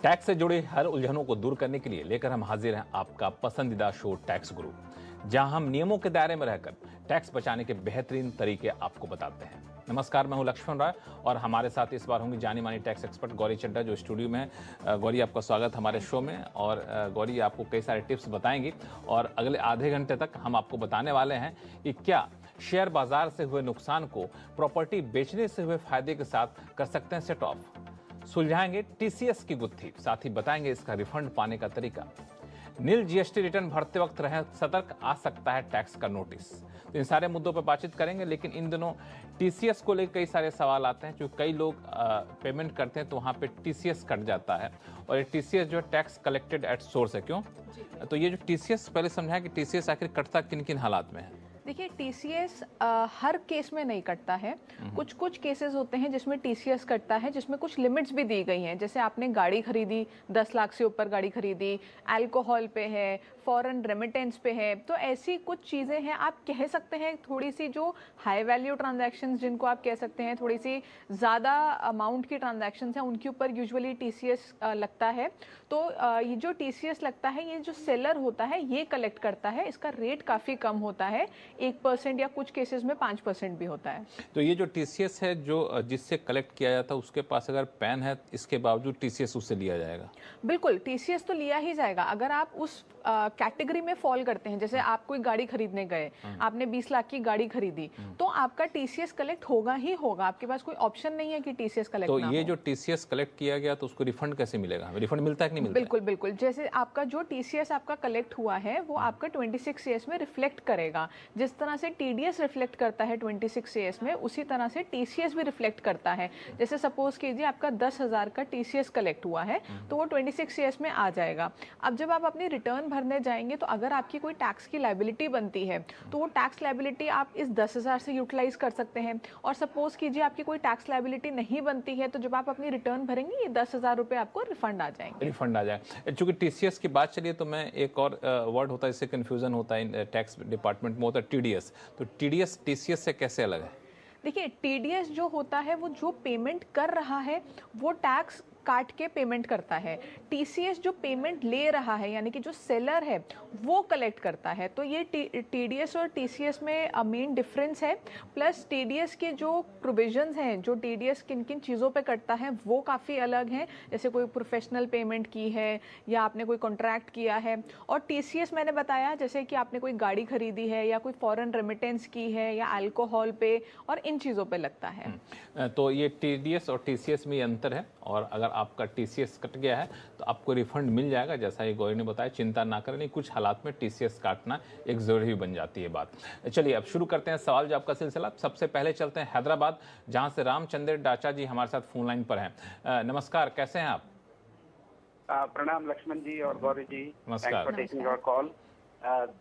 Tax से जुड़ी हर उलझनों को दूर करने के लिए लेकर हम हाजिर हैं आपका पसंदीदा शो टैक्स गुरु, जहां हम नियमों के दायरे में रहकर टैक्स बचाने के बेहतरीन तरीके आपको बताते हैं। नमस्कार, मैं हूं लक्ष्मण राय और हमारे साथ इस बार होंगी जानी मानी टैक्स एक्सपर्ट गौरी चड्ढा जो स्टूडियो में है। गौरी, आपका स्वागत हमारे शो में। और गौरी आपको कई सारे टिप्स बताएंगी और अगले आधे घंटे तक हम आपको बताने वाले हैं कि क्या शेयर बाजार से हुए नुकसान को प्रॉपर्टी बेचने से हुए फायदे के साथ कर सकते हैं सेट ऑफ। सुलझाएंगे टीसीएस की गुत्थी, साथ ही बताएंगे इसका रिफंड पाने का तरीका। नील जीएसटी रिटर्न भरते वक्त रहे सतर्क, आ सकता है टैक्स का नोटिस। तो इन सारे मुद्दों पर बातचीत करेंगे, लेकिन इन दिनों टीसीएस को लेकर कई सारे सवाल आते हैं। क्योंकि कई लोग पेमेंट करते हैं तो वहाँ पे टीसीएस कट जाता है और ये टीसीएस जो है टैक्स कलेक्टेड एट सोर्स है। क्यों? तो ये जो टीसीएस, पहले समझाएं कि टीसीएस आखिर कटता किन किन हालात में है। देखिए, टीसीएस हर केस में नहीं कटता है। कुछ केसेस होते हैं जिसमें टीसीएस कटता है, जिसमें कुछ लिमिट्स भी दी गई हैं। जैसे आपने गाड़ी खरीदी, 10 लाख से ऊपर गाड़ी खरीदी, अल्कोहल पे है, फॉरेन रेमिटेंस पे है, तो ऐसी कुछ चीज़ें हैं। आप कह सकते हैं थोड़ी सी जो हाई वैल्यू ट्रांजैक्शंस, जिनको आप कह सकते हैं थोड़ी सी ज़्यादा अमाउंट की ट्रांजैक्शंस हैं, उनके ऊपर यूजुअली टीसीएस लगता है। तो ये जो टीसीएस लगता है, ये जो सेलर होता है ये कलेक्ट करता है। इसका रेट काफ़ी कम होता है, 1% या कुछ केसेस में 5% भी होता है। तो ये जो टीसीएस है जो जिससे कलेक्ट किया जाता है, उसके पास अगर पैन है, इसके बावजूद टीसीएस उससे लिया जाएगा? बिल्कुल, टीसीएस तो लिया ही जाएगा। अगर आप उस कैटेगरी में फॉल करते हैं, जैसे आप कोई गाड़ी खरीदने गए, आपने 20 लाख की गाड़ी खरीदी, तो आपका टीसीएस कलेक्ट होगा ही होगा। आपके पास कोई ऑप्शन नहीं है कि टीसीएस कलेक्ट तो ना ये हो। जो टीसीएस कलेक्ट किया गया तो उसको रिफंड कैसे मिलेगा? रिफंड मिलता है कि नहीं मिलता? बिल्कुल बिल्कुल। जैसे आपका जो टीसीएस आपका कलेक्ट हुआ है वो आपका 26 ईएस में रिफ्लेक्ट करेगा। जिस तरह से टीडीएस रिफ्लेक्ट करता है 26 ईएस में, उसी तरह से टीसीएस भी रिफ्लेक्ट करता है। जैसे सपोज कीजिए आपका 10,000 का टीसीएस कलेक्ट हुआ है, तो वो 26 ईएस में आ जाएगा। अब जब आप अपनी रिटर्न भरने जाएंगे, तो अगर आपकी कोई टैक्स की लायबिलिटी बनती है, तो वो टैक्स लायबिलिटी आप इस 10,000 से यूटिलाइज कर सकते हैं। और सपोज कीजिए आपकी कोई टैक्स लायबिलिटी नहीं बनती है, तो जब आप अपनी रिटर्न भरेंगे, ये 10,000 रुपये आपको रिफंड आ जाएंगे। रिफंड आ जाए। चूंकि टीसीएस की बात चलिए तो मैं एक और वर्ड होता है, इससे कंफ्यूजन होता है टैक्स डिपार्टमेंट में, होता है टीडीएस। तो टीडीएस टीसीएस से कैसे अलग है? देखिए, टीडीएस जो होता है वो जो पेमेंट कर रहा है वो टैक्स काट के पेमेंट करता है। टीसीएस जो पेमेंट ले रहा है, यानी कि जो सेलर है, वो कलेक्ट करता है। तो ये टीडीएस और टीसीएस में मेन डिफरेंस है। प्लस टीडीएस के जो प्रोविजंस हैं, जो टीडीएस किन किन चीज़ों पे करता है, वो काफ़ी अलग हैं। जैसे कोई प्रोफेशनल पेमेंट की है या आपने कोई कॉन्ट्रैक्ट किया है। और टीसीएस मैंने बताया, जैसे कि आपने कोई गाड़ी खरीदी है या कोई फॉरेन रेमिटेंस की है या अल्कोहल पे, और इन चीज़ों पे लगता है। तो ये टीडीएस और टीसीएस में ये अंतर है। और अगर आपका टीसीएस कट गया है तो आपको रिफंड मिल जाएगा, जैसा ये गौरी ने बताया। चिंता ना करें, कुछ हालात में टीसीएस काटना एक जरूरी बन जाती है बात। चलिए अब शुरू करते हैं सवाल जवाब का सिलसिला। सबसे पहले चलते हैं हैदराबाद, जहां से रामचंद्र डाचा जी हमारे साथ फोन लाइन पर हैं। नमस्कार, कैसे हैं आप? प्रणाम लक्ष्मण जी और गौरी जी। नमस्कार। Thanks for taking your call.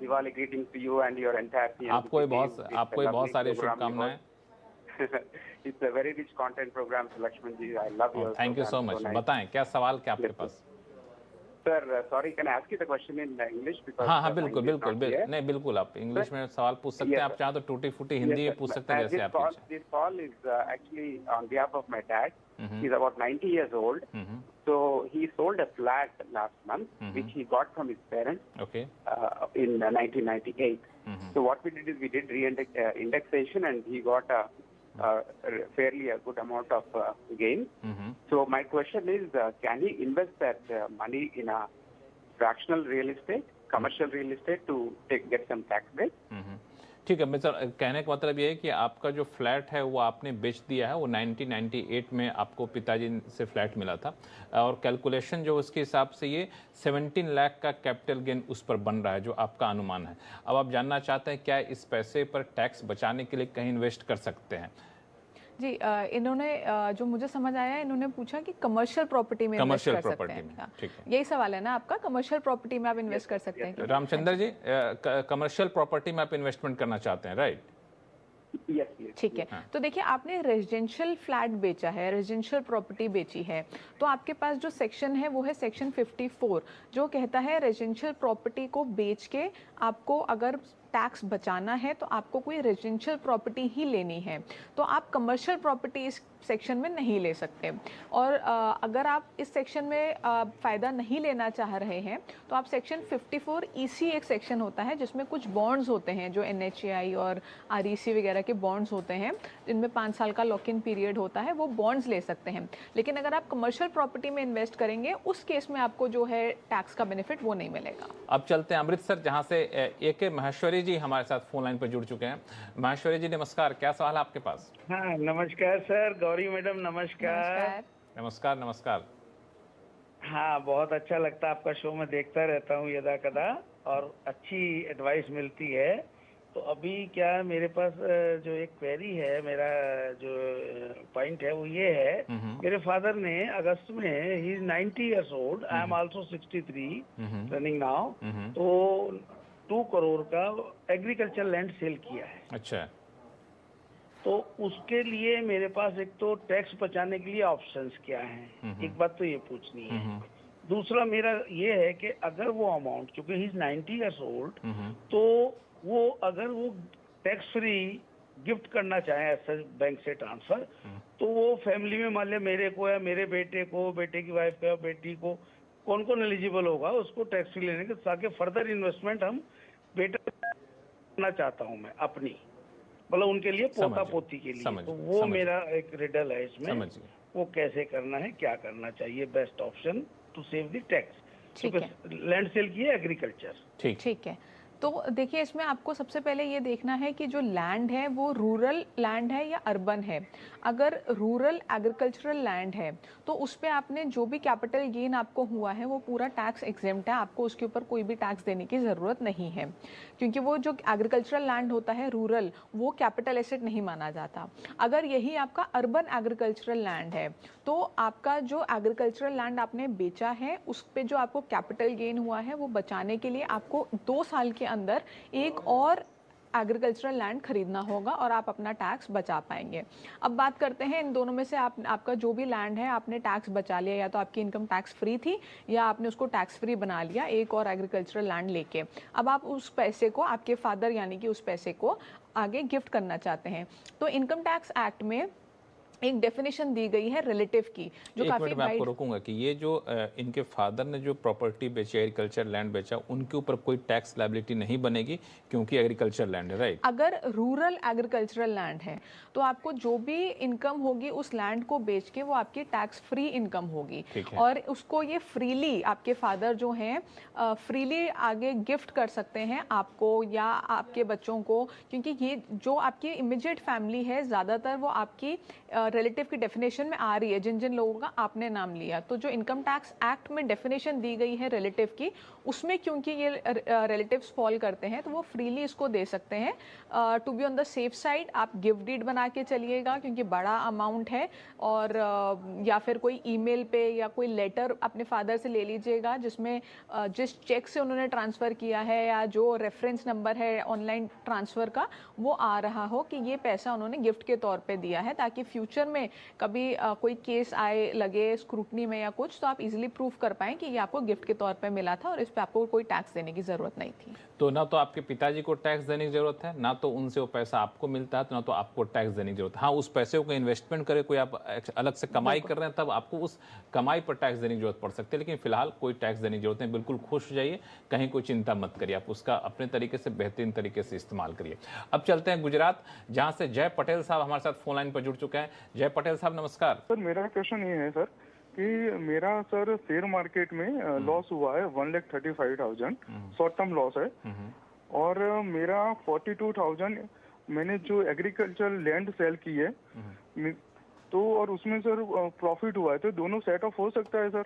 Diwali greetings to you and your entire team. आपको बहुत सारी शुभकामनाएं। It's a very rich content program, so Lakshman ji, I love your. Thank you so much. बताएं क्या सवाल क्या आपके पास? Sir, sorry, can I ask you the question in English? Because हाँ, बिल्कुल बिल्कुल नहीं, बिल्कुल आप इंग्लिश में सवाल पूछ सकते हैं। आप चाहें तो टूटी फूटी हिंदी में पूछ सकते हैं, जैसे आप इच्छा। This call is actually on behalf of my dad. He's about 90 years old. So he sold a flat last month, which he got from his parents. Okay. In 1998. So what we did is we did indexation, and he got a fairly a good amount of gain. So my question is, can he invest that money in a fractional real estate, commercial real estate, to get some tax break? ठीक है, mister, कहने का मतलब ये है कि आपका जो फ्लैट है वो आपने बेच दिया है। वो 1998 में आपको पिताजी से फ्लैट मिला था और कैलकुलेशन जो उसके हिसाब से ये 17 लाख का कैपिटल गेन उस पर बन रहा है, जो आपका अनुमान है। अब आप जानना चाहते हैं क्या इस पैसे पर टैक्स बचाने के लिए कहीं इन्वेस्ट कर सकते हैं? जी, इन्होंने जो मुझे समझ आया, इन्होंने पूछा कि कमर्शियल प्रॉपर्टी में इन्वेस्ट कर सकते हैं। ठीक है, यही सवाल है ना आपका? कमर्शियल प्रॉपर्टी में आप इन्वेस्ट कर सकते हैं? रामचंद्र जी, कमर्शियल प्रॉपर्टी में आप इन्वेस्टमेंट करना चाहते हैं, राइट? ठीक है। तो देखिए, आपने रेजिडेंशियल फ्लैट बेचा है, रेजिडेंशियल प्रॉपर्टी बेची है, तो आपके पास जो सेक्शन है वो है सेक्शन 54, जो कहता है रेजिडेंशियल प्रॉपर्टी को बेच के आपको अगर टैक्स बचाना है तो आपको कोई रेजिडेंशियल प्रॉपर्टी ही लेनी है, तो आप कमर्शियल प्रॉपर्टी इस सेक्शन में नहीं ले सकते। और अगर आप इस सेक्शन में फ़ायदा नहीं लेना चाह रहे हैं तो आप सेक्शन 54 EC एक सेक्शन होता है जिसमें कुछ बॉन्ड्स होते हैं, जो NHAI और REC वगैरह के बॉन्ड्स होते हैं जिनमें 5 साल का लॉक इन पीरियड होता है, वो बॉन्ड्स ले सकते हैं। लेकिन अगर आप कमर्शियल प्रॉपर्टी में इन्वेस्ट करेंगे उस केस में आपको जो है टैक्स का बेनिफिट वो नहीं मिलेगा। अब चलते हैं अमृतसर, जहां से AK महेश्वरी जी हमारे साथ फोन लाइन पर जुड़ चुके हैं। महेश्वरी जी नमस्कार, क्या सवाल है आपके पास? हाँ नमस्कार सर, गौरी मैडम नमस्कार। नमस्कार नमस्कार। हाँ बहुत अच्छा लगता है आपका शो, मैं देखता रहता हूँ यदा कदा और अच्छी एडवाइस मिलती है। तो अभी क्या मेरे पास जो एक क्वेरी है, मेरा जो पॉइंट है वो ये है, मेरे फादर ने अगस्त में, he is 90 years old, I am also 63 running now, तो 2 करोड़ का एग्रीकल्चर लैंड सेल किया है। अच्छा। तो उसके लिए मेरे पास एक तो टैक्स बचाने के लिए ऑप्शंस क्या हैं, एक बात तो ये पूछनी है। दूसरा मेरा ये है कि अगर वो अमाउंट, क्योंकि ही इज 90 years old, तो वो अगर वो टैक्स फ्री गिफ्ट करना चाहे ऐसा बैंक से ट्रांसफर, तो वो फैमिली में मान लिया मेरे को या मेरे बेटे को, बेटे की वाइफ को या बेटी को, कौन कौन एलिजिबल होगा उसको टैक्स फ्री लेने के, ताकि फर्दर इन्वेस्टमेंट हम बेटर करना चाहता हूँ मैं अपनी, मतलब उनके लिए, पोता पोती के लिए। तो वो मेरा एक रिडल है इसमें, वो कैसे करना है, क्या करना चाहिए, best option to save the tax. Land sale की है एग्रीकल्चर। ठीक है। तो देखिए, इसमें आपको सबसे पहले ये देखना है कि जो लैंड है वो रूरल लैंड है या अर्बन है। अगर रूरल एग्रीकल्चरल लैंड है तो उस पर आपने जो भी कैपिटल गेन आपको हुआ है वो पूरा टैक्स एग्जेम्प्ट है, आपको उसके ऊपर कोई भी टैक्स देने की ज़रूरत नहीं है, क्योंकि वो जो एग्रीकल्चरल लैंड होता है रूरल, वो कैपिटल एसेट नहीं माना जाता। अगर यही आपका अर्बन एग्रीकल्चरल लैंड है तो आपका जो एग्रीकल्चरल लैंड आपने बेचा है उस पर जो आपको कैपिटल गेन हुआ है वो बचाने के लिए आपको 2 साल के अंदर एक और एग्रीकल्चरल लैंड खरीदना होगा और आप अपना टैक्स बचा पाएंगे। अब बात करते हैं इन दोनों में से आपका जो भी लैंड है आपने टैक्स बचा लिया, या तो आपकी इनकम टैक्स फ्री थी या आपने उसको टैक्स फ्री बना लिया एक और एग्रीकल्चरल लैंड लेके। अब आप उस पैसे को, आपके फादर यानी कि उस पैसे को आगे गिफ्ट करना चाहते हैं। तो इनकम टैक्स एक्ट में एक डेफिनेशन दी गई है रिलेटिव की, जो काफी मैं आपको रोकूंगा कि ये जो इनके फादर ने जो प्रॉपर्टी बेची, एग्रीकल्चर लैंड बेचा, उनके ऊपर कोई टैक्स लायबिलिटी नहीं बनेगी क्योंकि एग्रीकल्चर लैंड है, राइट? अगर रूरल एग्रीकल्चरल लैंड है तो आपको जो भी इनकम होगी उस लैंड को बेच के वो आपकी टैक्स फ्री इनकम होगी, और उसको ये फ्रीली आपके फादर जो हैं फ्रीली आगे गिफ्ट कर सकते हैं आपको या आपके बच्चों को, क्योंकि ये जो आपकी इमीडिएट फैमिली है ज़्यादातर वो आपकी रिलेटिव की डेफिनेशन में आ रही है, जिन जिन लोगों का आपने नाम लिया। तो जो इनकम टैक्स एक्ट में डेफिनेशन दी गई है रिलेटिव की, उसमें क्योंकि ये रिलेटिव्स फॉल करते हैं तो वो फ्रीली इसको दे सकते हैं। To be on the safe side आप गिफ्ट डीड बना के चलिएगा, क्योंकि बड़ा अमाउंट है, और या फिर कोई ईमेल पे या कोई लेटर अपने फादर से ले लीजिएगा जिसमें जिस चेक से उन्होंने ट्रांसफ़र किया है या जो रेफरेंस नंबर है ऑनलाइन ट्रांसफ़र का वो आ रहा हो कि ये पैसा उन्होंने गिफ्ट के तौर पे दिया है, ताकि फ्यूचर में कभी कोई केस आए लगे स्क्रूटनी में या कुछ, तो आप इजीली प्रूफ कर पाएं कि ये आपको गिफ्ट के तौर पे मिला था और इस पे आपको कोई टैक्स देने की ज़रूरत नहीं थी। तो ना तो आपके पिताजी को टैक्स देने की जरूरत है, ना तो उनसे वो पैसा आपको मिलता है, तो ना तो आपको टैक्स देने की जरूरत है। हाँ, उस पैसे को इन्वेस्टमेंट करे, कोई आप अलग से कमाई कर रहे हैं तब आपको उस कमाई पर टैक्स देने की जरूरत पड़ सकती है, लेकिन फिलहाल कोई टैक्स देने की जरूरत नहीं। बिल्कुल खुश हो जाइए, कहीं कोई चिंता मत करिए, आप उसका अपने तरीके से बेहतरीन तरीके से इस्तेमाल करिए। अब चलते हैं गुजरात, जहां से जय पटेल साहब हमारे साथ फोन लाइन पर जुड़ चुके हैं। जय पटेल साहब नमस्कार। सर, मेरा क्वेश्चन ये है सर कि मेरा सर शेयर मार्केट में लॉस हुआ है 1,35,000 शॉर्ट टर्म लॉस है, और मेरा 42,000 मैंने जो एग्रीकल्चर लैंड सेल की है तो, और उसमें सर प्रॉफिट हुआ है, तो दोनों सेट ऑफ हो सकता है सर?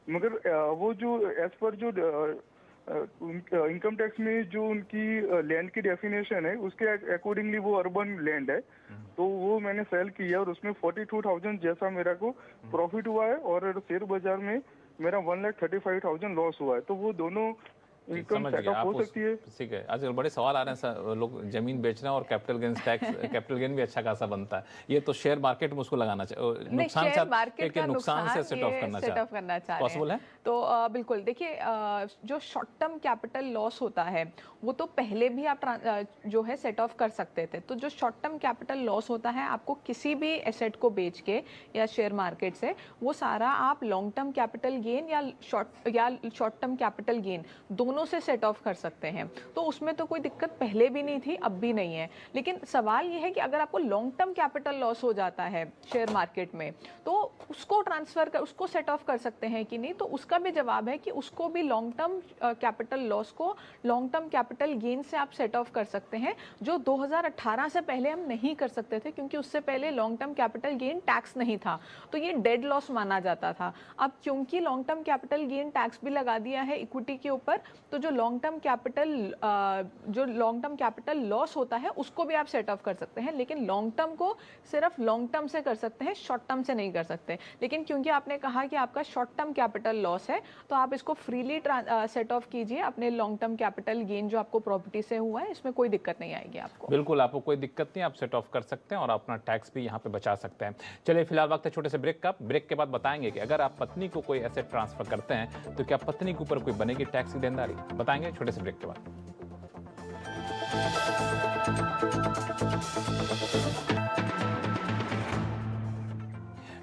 मगर वो जो एज पर जो इनकम टैक्स में जो उनकी लैंड की डेफिनेशन है उसके अकॉर्डिंगली वो अर्बन लैंड है, तो वो मैंने सेल किया और उसमें 42,000 जैसा मेरा को प्रॉफिट हुआ है, और शेयर बाजार में मेरा 1,35,000 लॉस हुआ है। तो वो दोनों इनकम समझ गया। सेटअप आप हो सकती है? ठीक है, आजकल बड़े सवाल आ रहे हैं, लोग जमीन बेच रहे हैं और capital gain tax capital gain भी अच्छा खासा बनता है। ये तो शेयर मार्केट में उसको लगाना चाहिए, नुकसान शेयर मार्केट का नुकसान से सेट ऑफ ये करना सेट ऑफ करना चाह रहे पॉसिबल हैं। है? तो बिल्कुल देखिए, जो शॉर्ट टर्म कैपिटल लॉस होता है वो तो पहले भी आप जो है सेट ऑफ कर सकते थे। तो जो शॉर्ट टर्म कैपिटल लॉस होता है आपको किसी भी एसेट को बेच के या शेयर मार्केट से, वो सारा आप लॉन्ग टर्म कैपिटल गेन या शॉर्ट टर्म कैपिटल गेन दोनों से सेट ऑफ कर सकते हैं। तो उसमें तो कोई दिक्कत पहले भी नहीं थी, अब भी नहीं है। लेकिन सवाल ये है कि अगर आपको लॉन्ग टर्म कैपिटल लॉस हो जाता है शेयर मार्केट में, तो उसको ट्रांसफर कर, उसको सेट ऑफ कर सकते हैं कि नहीं। तो उसका भी जवाब है कि उसको भी लॉन्ग टर्म कैपिटल लॉस को लॉन्ग टर्म कैपिटल गेन से आप सेट ऑफ कर सकते हैं, जो 2018 से पहले हम नहीं कर सकते थे, क्योंकि उससे पहले long term capital gain tax नहीं था, तो ये डेड लॉस माना जाता था। अब क्योंकि long term capital gain tax भी लगा दिया है इक्विटी के ऊपर, तो जो लॉन्ग टर्म कैपिटल लॉस होता है उसको भी आप सेट ऑफ कर सकते हैं। लेकिन लॉन्ग टर्म को सिर्फ लॉन्ग टर्म से कर सकते हैं, शॉर्ट टर्म से नहीं कर सकते। लेकिन क्योंकि आपने कहा कि आपका शॉर्ट टर्म कैपिटल लॉस है, तो आप इसको फ्रीली सेट ऑफ कीजिए अपने लॉन्ग टर्म कैपिटल गेन जो आपको प्रॉपर्टी से हुआ है, इसमें कोई दिक्कत नहीं आएगी आपको। बिल्कुल, आपको कोई दिक्कत नहीं, आप सेट ऑफ कर सकते हैं और अपना टैक्स भी यहाँ पे बचा सकते हैं। चलिए फिलहाल वक्त है छोटे से ब्रेक का। ब्रेक के बाद बताएंगे कि अगर आप पत्नी को कोई एसेट ट्रांसफर करते हैं तो क्या पत्नी के ऊपर कोई बनेगी टैक्स की देनदारी, बताएंगे छोटे से ब्रेक के बाद।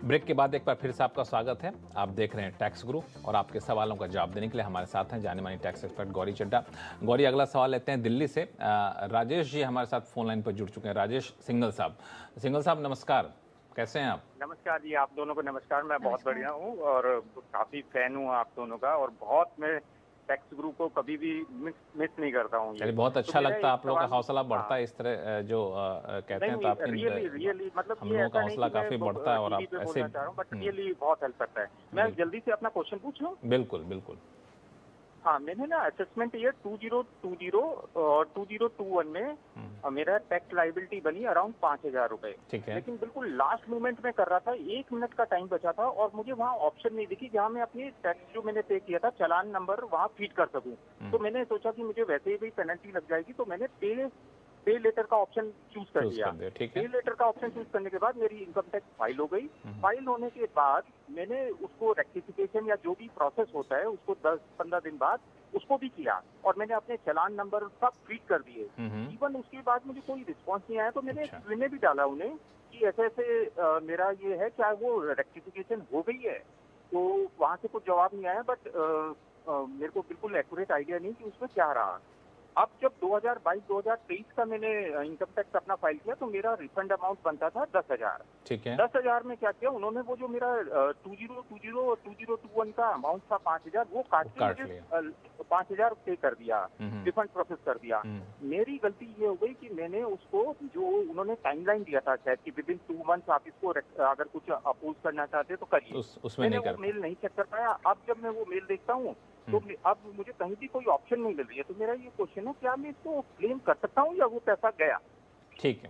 ब्रेक के बाद एक बार फिर से आपका स्वागत है। आप देख रहे हैं टैक्स गुरु और आपके सवालों का जवाब देने के लिए हमारे साथ हैं जाने मानी टैक्स एक्सपर्ट गौरी चड्ढा। गौरी, अगला सवाल लेते हैं दिल्ली से। राजेश जी हमारे साथ फोन लाइन पर जुड़ चुके हैं। राजेश सिंघल साहब, नमस्कार, कैसे हैं आप? नमस्कार जी, आप दोनों को नमस्कार। मैं बहुत बढ़िया हूँ और काफी फैन हूँ आप दोनों का, और बहुत मैं टैक्स गुरु को कभी भी मिस नहीं करता हूँ। चलिए, बहुत अच्छा लगता है, आप लोगों का हौसला बढ़ता है इस तरह जो कहते हैं, तो आपकी रियली मतलब हम लोगों का हौसला काफी बढ़ता है और आप ऐसे बट रियली बहुत हेल्प करता है। मैं जल्दी से अपना क्वेश्चन पूछ लूँ? बिल्कुल बिल्कुल। हाँ, मैंने ना असेसमेंट ईयर 2020 और 2021 में मेरा टैक्स लाइबिलिटी बनी अराउंड 5,000 रुपए। ठीक है। लेकिन बिल्कुल लास्ट मोमेंट में कर रहा था, 1 मिनट का टाइम बचा था और मुझे वहाँ ऑप्शन नहीं दिखी जहाँ मैं अपनी टैक्स जो मैंने पे किया था चालान नंबर वहाँ फीड कर सकूँ। तो मैंने सोचा कि मुझे वैसे ही भी पेनल्टी लग जाएगी, तो मैंने पे लेटर का ऑप्शन चूज कर दिया। पे लेटर का ऑप्शन चूज करने के बाद मेरी इनकम टैक्स फाइल हो गई। फाइल होने के बाद मैंने उसको रेक्टिफिकेशन या जो भी प्रोसेस होता है उसको 10-15 दिन बाद उसको भी किया और मैंने अपने चालान नंबर सब फीड कर दिए। इवन उसके बाद मुझे कोई रिस्पॉन्स नहीं आया, तो मैंने भी डाला उन्हें कि ऐसे ऐसे मेरा ये है, क्या वो रेक्टिफिकेशन हो गई है? तो वहाँ से कुछ जवाब नहीं आया, बट मेरे को बिल्कुल एक्यूरेट आइडिया नहीं कि उसमें क्या रहा। अब जब 2022-2023 का मैंने इनकम टैक्स अपना फाइल किया तो मेरा रिफंड अमाउंट बनता था 10,000। ठीक है। 10,000 में क्या किया उन्होंने, वो जो मेरा 2020 और 2021 का अमाउंट था 5,000, वो काट के मुझे 5,000 पे कर दिया, रिफंड प्रोसेस कर दिया। मेरी गलती ये हो गई कि मैंने उसको, जो उन्होंने टाइमलाइन दिया था शायद कि विदिन 2 मंथ्स आप इसको अगर कुछ अपोज करना चाहते तो करिए, मैंने वो मेल नहीं चेक कर पाया। अब जब मैं वो मेल देखता हूँ तो अब मुझे कहीं भी कोई ऑप्शन नहीं मिल रही है। तो मेरा ये क्वेश्चन है, क्या मैं इसको क्लेम कर सकता हूँ या वो पैसा गया? ठीक है,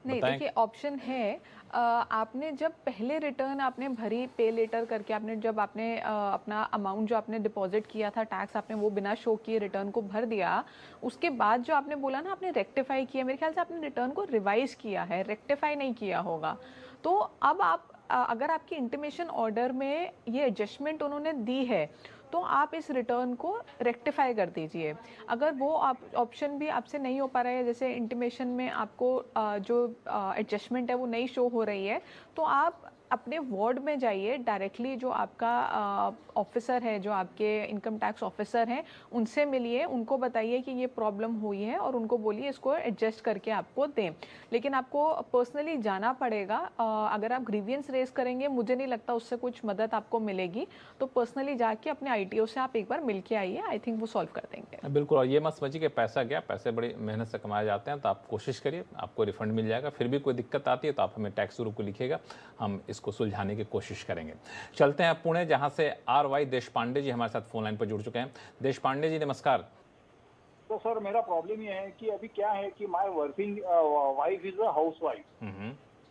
नहीं देखिए, ऑप्शन है। आपने जब पहले रिटर्न आपने भरी पे लेटर करके, आपने जब आपने अपना अमाउंट जो आपने डिपॉजिट किया था टैक्स, आपने वो बिना शो किए रिटर्न को भर दिया। उसके बाद जो आपने बोला ना आपने रेक्टिफाई किया, मेरे ख्याल से आपने रिटर्न को रिवाइज किया है, रेक्टिफाई नहीं किया होगा। तो अब आप अगर आपकी इंटीमेशन ऑर्डर में ये एडजस्टमेंट उन्होंने दी है तो आप इस रिटर्न को रेक्टिफाई कर दीजिए। अगर वो आप ऑप्शन भी आपसे नहीं हो पा रहा है, जैसे इंटीमेशन में आपको जो एडजस्टमेंट है वो नहीं शो हो रही है, तो आप अपने वार्ड में जाइए डायरेक्टली, जो आपका ऑफिसर है, जो आपके इनकम टैक्स ऑफिसर हैं, उनसे मिलिए, उनको बताइए कि ये प्रॉब्लम हुई है और उनको बोलिए इसको एडजस्ट करके आपको दें। लेकिन आपको पर्सनली जाना पड़ेगा। अगर आप ग्रीवियंस रेज करेंगे, मुझे नहीं लगता उससे कुछ मदद आपको मिलेगी। तो पर्सनली जाके अपने ITO से आप एक बार मिल के आइए, आई थिंक वो सॉल्व कर देंगे। बिल्कुल, और ये मत समझिए कि पैसा गया, पैसे बड़ी मेहनत से कमाए जाते हैं, तो आप कोशिश करिए, आपको रिफंड मिल जाएगा। फिर भी कोई दिक्कत आती है तो आप हमें टैक्स गुरु को लिखिएगा, हम इसको सुलझाने की कोशिश करेंगे। चलते हैं पुणे, जहां से RY देशपांडे जी हमारे साथ फोन लाइन पर जुड़ चुके हैं। देशपांडे जी नमस्कार। तो सर मेरा प्रॉब्लम ये है कि अभी क्या है कि my working wife is a house wife,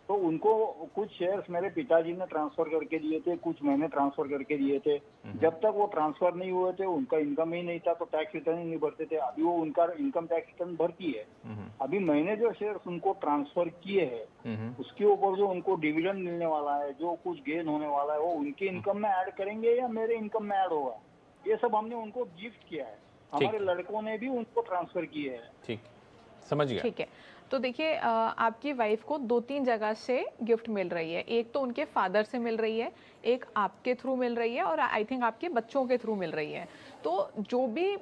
तो उनको कुछ शेयर्स मेरे पिताजी ने ट्रांसफर करके दिए थे, कुछ मैंने ट्रांसफर करके दिए थे। जब तक वो ट्रांसफर नहीं हुए थे उनका इनकम ही नहीं था, तो टैक्स रिटर्न ही नहीं भरते थे। अभी वो उनका इनकम टैक्स रिटर्न भरती है। अभी मैंने जो शेयर्स उनको ट्रांसफर किए हैं उसके ऊपर जो उनको डिविडेंड मिलने वाला है, जो कुछ गेन होने वाला है, वो उनके इनकम में ऐड करेंगे या मेरे इनकम में ऐड होगा? ये सब हमने उनको गिफ्ट किया है, हमारे लड़कों ने भी उनको ट्रांसफर किए हैं। ठीक, समझ गया। ठीक है, तो देखिए आपकी वाइफ को 2-3 जगह से गिफ्ट मिल रही है। एक तो उनके फादर से मिल रही है, एक आपके थ्रू मिल रही है और आई थिंक आपके बच्चों के थ्रू मिल रही है। तो जो भी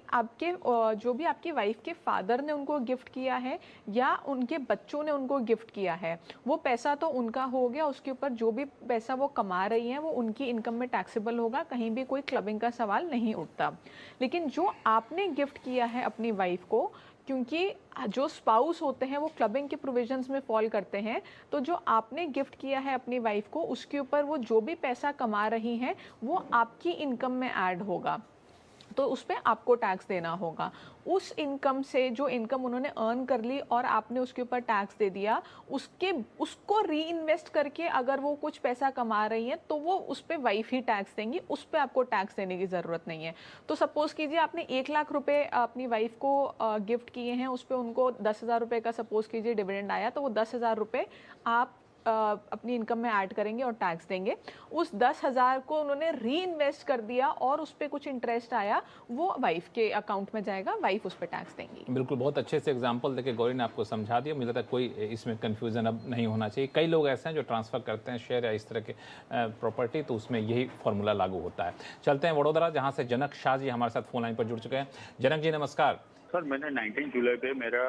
आपकी वाइफ के फादर ने उनको गिफ्ट किया है या उनके बच्चों ने उनको गिफ्ट किया है, वो पैसा तो उनका हो गया। उसके ऊपर जो भी पैसा वो कमा रही हैं वो उनकी इनकम में टैक्सेबल होगा, कहीं भी कोई क्लबिंग का सवाल नहीं उठता। लेकिन जो आपने गिफ्ट किया है अपनी वाइफ को, क्योंकि जो स्पाउस होते हैं वो क्लबिंग के प्रोविजंस में फॉल करते हैं, तो जो आपने गिफ्ट किया है अपनी वाइफ को उसके ऊपर वो जो भी पैसा कमा रही हैं वो आपकी इनकम में ऐड होगा, तो उस पर आपको टैक्स देना होगा। उस इनकम से जो इनकम उन्होंने अर्न कर ली और आपने उसके ऊपर टैक्स दे दिया, उसको री इन्वेस्ट करके अगर वो कुछ पैसा कमा रही हैं तो वो उस पर वाइफ ही टैक्स देंगी, उस पर आपको टैक्स देने की ज़रूरत नहीं है। तो सपोज़ कीजिए आपने 1 लाख रुपए अपनी वाइफ को गिफ्ट किए हैं, उस पर उनको 10,000 रुपये का सपोज़ कीजिए डिविडेंड आया, तो वो 10,000 रुपये आप अपनी इनकम में ऐड करेंगे और टैक्स देंगे। उस 10,000 को उन्होंने री इन्वेस्ट कर दिया और उस पर कुछ इंटरेस्ट आया, वो वाइफ के अकाउंट में जाएगा, वाइफ उस पर टैक्स देंगी। बिल्कुल, बहुत अच्छे से एग्जांपल देके गौरी ने आपको समझा दिया। मुझे लगता है कोई इसमें कन्फ्यूजन अब नहीं होना चाहिए। कई लोग ऐसे हैं जो ट्रांसफ़र करते हैं शेयर या इस तरह के प्रॉपर्टी, तो उसमें यही फॉर्मूला लागू होता है। चलते हैं वडोदरा, जहाँ से जनक शाह जी हमारे साथ फोन लाइन पर जुड़ चुके हैं। जनक जी नमस्कार। सर, मैंने 19 जुलाई पे मेरा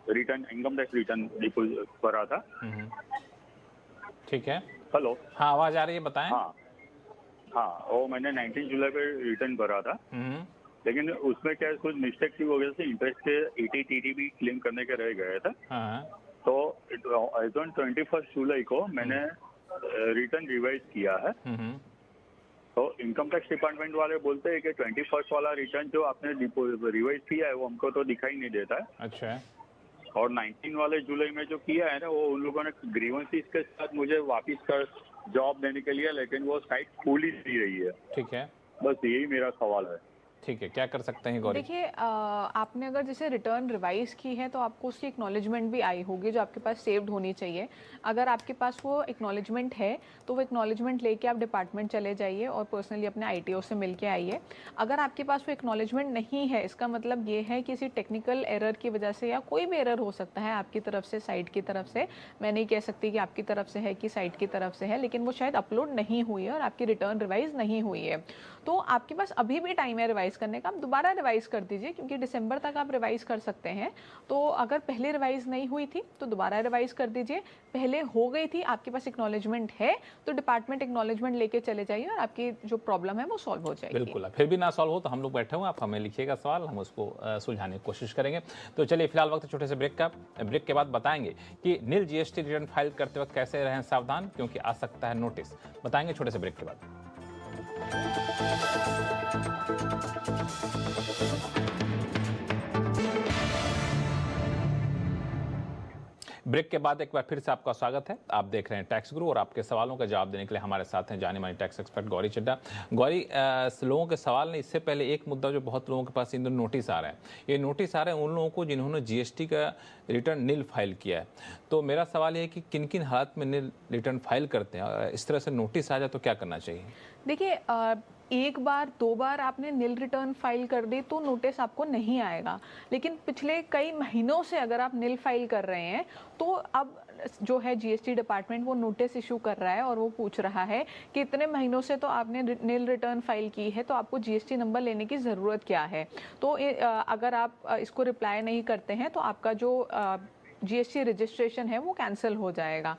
return, income tax return deposit करा था। ठीक है, हेलो, हाँ आवाज आ रही है, बताएं। हाँ, वो मैंने 19 जुलाई पे रिटर्न करा था, लेकिन उसमें क्या कुछ मिस्टेक की वजह से इंटरेस्ट के 80 TDB क्लेम करने के रह गए थे। तो 21 जुलाई को मैंने रिटर्न रिवाइज किया है। तो इनकम टैक्स डिपार्टमेंट वाले बोलते हैं कि 21 वाला रिटर्न जो आपने रिवाइज किया है वो हमको तो दिखाई नहीं देता है। अच्छा। और 19 वाले जुलाई में जो किया है ना, वो उन लोगों ने ग्रीवेंसेस के साथ मुझे वापस कर जॉब देने के लिए, लेकिन वो साइट खुल ही नहीं रही है। ठीक है, बस यही मेरा सवाल है। ठीक है, क्या कर सकते हैं गौरी? देखिए आपने अगर जैसे रिटर्न रिवाइज की है तो आपको उसकी एक्नॉलेजमेंट भी आई होगी जो आपके पास सेव्ड होनी चाहिए। अगर आपके पास वो एक्नॉलेजमेंट है तो वो एक्नॉलेजमेंट लेके आप डिपार्टमेंट चले जाइए और पर्सनली अपने ITO से मिल के आइए। अगर आपके पास वो एक्नॉलेजमेंट नहीं है, इसका मतलब ये है किसी टेक्निकल एरर की वजह से, या कोई भी एरर हो सकता है आपकी तरफ से, साइट की तरफ से। मैं नहीं कह सकती कि आपकी तरफ से है कि साइट की तरफ से है, लेकिन वो शायद अपलोड नहीं हुई है और आपकी रिटर्न रिवाइज नहीं हुई है। तो आपके पास अभी भी टाइम है रिवाइज करने का, आप दोबारा रिवाइज कर दीजिए, क्योंकि दिसंबर तक आप रिवाइज कर सकते हैं। तो अगर पहले रिवाइज नहीं हुई थी तो दोबारा रिवाइज कर दीजिए, पहले हो गई थी, आपके पास एक्नॉलेजमेंट है तो डिपार्टमेंट एक्नॉलेजमेंट लेके चले जाइए और आपकी जो प्रॉब्लम है वो सॉल्व हो जाएगी। बिल्कुल, फिर भी ना सॉल्व हो तो हम लोग बैठे हुए, आप हमें लिखिएगा सवाल, हम उसको सुलझाने की कोशिश करेंगे। तो चलिए फिलहाल वक्त छोटे से ब्रेक का। ब्रेक के बाद बताएंगे कि नील GST रिटर्न फाइल करते वक्त कैसे रहें सावधान, क्योंकि आ सकता है नोटिस। बताएंगे छोटे से ब्रेक के बाद। ब्रेक के बाद एक बार फिर से आपका स्वागत है। आप देख रहे हैं टैक्स गुरु और आपके सवालों का जवाब देने के लिए हमारे साथ हैं जानी मानी टैक्स एक्सपर्ट गौरी चड्ढा। गौरी, लोगों के सवाल नहीं, इससे पहले एक मुद्दा जो बहुत लोगों के पास इन दोनों नोटिस आ रहा है, ये नोटिस आ रहे हैं उन लोगों को जिन्होंने GST का रिटर्न नील फाइल किया है। तो मेरा सवाल ये है कि किन किन हालात में नील रिटर्न फाइल करते हैं, और इस तरह से नोटिस आ जाए तो क्या करना चाहिए? देखिए एक बार 2 बार आपने नील रिटर्न फाइल कर दी तो नोटिस आपको नहीं आएगा, लेकिन पिछले कई महीनों से अगर आप नील फाइल कर रहे हैं तो अब जो है GST डिपार्टमेंट वो नोटिस इशू कर रहा है और वो पूछ रहा है कि इतने महीनों से तो आपने नील रिटर्न फाइल की है तो आपको GST नंबर लेने की ज़रूरत क्या है। तो अगर आप इसको रिप्लाई नहीं करते हैं तो आपका जो GST रजिस्ट्रेशन है वो कैंसिल हो जाएगा।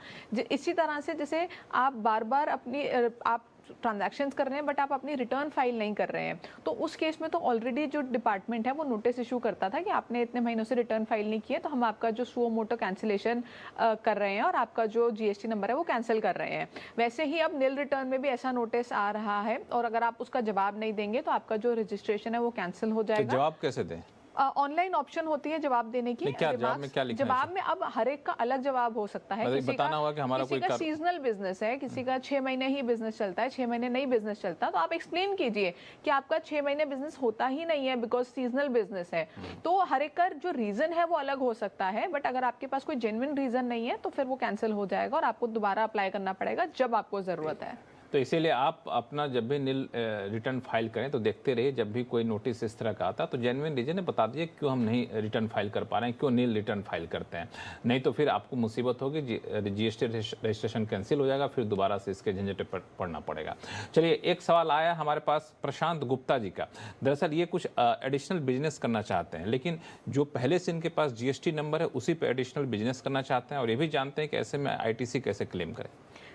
इसी तरह से जैसे आप बार बार आप ट्रांजैक्शंस कर रहे हैं बट आप अपनी रिटर्न फाइल नहीं कर रहे हैं, तो उस केस में तो ऑलरेडी जो डिपार्टमेंट है वो नोटिस इशू करता था कि आपने इतने महीनों से रिटर्न फाइल नहीं किया, तो हम आपका जो सुओ मोटो कैंसिलेशन कर रहे हैं और आपका जो GST नंबर है वो कैंसिल कर रहे हैं। वैसे ही अब नील रिटर्न में भी ऐसा नोटिस आ रहा है और अगर आप उसका जवाब नहीं देंगे तो आपका जो रजिस्ट्रेशन है वो कैंसिल हो जाएगा। तो जवाब कैसे दें? ऑनलाइन ऑप्शन होती है जवाब देने की। क्या जवाब में क्या लिखना है? जवाब में अब हर एक का अलग जवाब हो सकता है। मतलब बताना होगा कि हमारा किसी का सीजनल बिजनेस है, किसी का 6 महीने ही बिजनेस चलता है, 6 महीने नहीं बिजनेस चलता, तो आप एक्सप्लेन कीजिए कि आपका 6 महीने बिजनेस होता ही नहीं है बिकॉज सीजनल बिजनेस है। तो हर एक का जो रीजन है वो अलग हो सकता है, बट अगर आपके पास कोई जेन्युइन रीजन नहीं है तो फिर वो कैंसिल हो जाएगा और आपको दोबारा अप्लाई करना पड़ेगा जब आपको जरूरत है। तो इसीलिए आप अपना जब भी नील रिटर्न फाइल करें तो देखते रहिए, जब भी कोई नोटिस इस तरह का आता तो जेन्युइन रीजन है बता दीजिए क्यों हम नहीं रिटर्न फाइल कर पा रहे हैं, क्यों नील रिटर्न फाइल करते हैं। नहीं तो फिर आपको मुसीबत होगी, जीएसटी रजिस्ट्रेशन कैंसिल हो जाएगा, फिर दोबारा से इसके झंझट पर पड़ना पड़ेगा। चलिए, एक सवाल आया हमारे पास प्रशांत गुप्ता जी का। दरअसल ये कुछ एडिशनल बिजनेस करना चाहते हैं, लेकिन जो पहले से इनके पास जीएसटी नंबर है उसी पर एडिशनल बिजनेस करना चाहते हैं और ये भी जानते हैं कि ऐसे में आईटीसी कैसे क्लेम करें।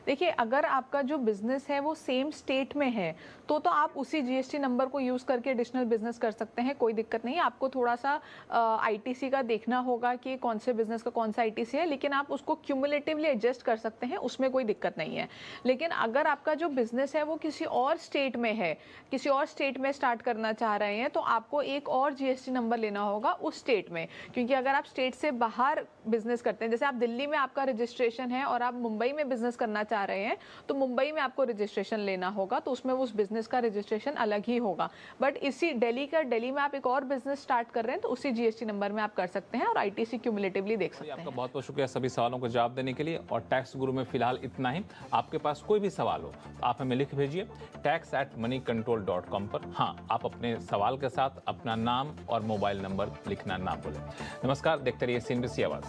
देखिए, अगर आपका जो बिजनेस है वो सेम स्टेट में है तो आप उसी जीएसटी नंबर को यूज़ करके एडिशनल बिजनेस कर सकते हैं, कोई दिक्कत नहीं है। आपको थोड़ा सा आईटीसी का देखना होगा कि कौन से बिजनेस का कौन सा आईटीसी है, लेकिन आप उसको क्यूमुलेटिवली एडजस्ट कर सकते हैं, उसमें कोई दिक्कत नहीं है। लेकिन अगर आपका जो बिजनेस है वो किसी और स्टेट में है, किसी और स्टेट में स्टार्ट करना चाह रहे हैं, तो आपको एक और जीएसटी नंबर लेना होगा उस स्टेट में, क्योंकि अगर आप स्टेट से बाहर बिजनेस करते हैं, जैसे आप दिल्ली में आपका रजिस्ट्रेशन है और आप मुंबई में बिजनेस करना चाह रहे हैं, तो मुंबई में आपको रजिस्ट्रेशन लेना होगा, तो उसमें उस बिजनेस का रजिस्ट्रेशन अलग ही होगा। बट इसी दिल्ली में आप एक और बिजनेस स्टार्ट कर रहे हैं तो उसी जीएसटी नंबर में आप कर सकते हैं और आईटीसी क्यूमुलेटिवली देख सकते हैं। आपका बहुत बहुत शुक्रिया सभी सवालों को जवाब देने के लिए। और टैक्स गुरु में फिलहाल इतना ही। आपके पास कोई भी सवाल हो तो आप हमें लिख भेजिए tax@moneycontrol.com पर। हाँ, आप अपने सवाल के साथ अपना नाम और मोबाइल नंबर लिखना ना भूलें। नमस्कार, देखते रहिए CNBC आवाज।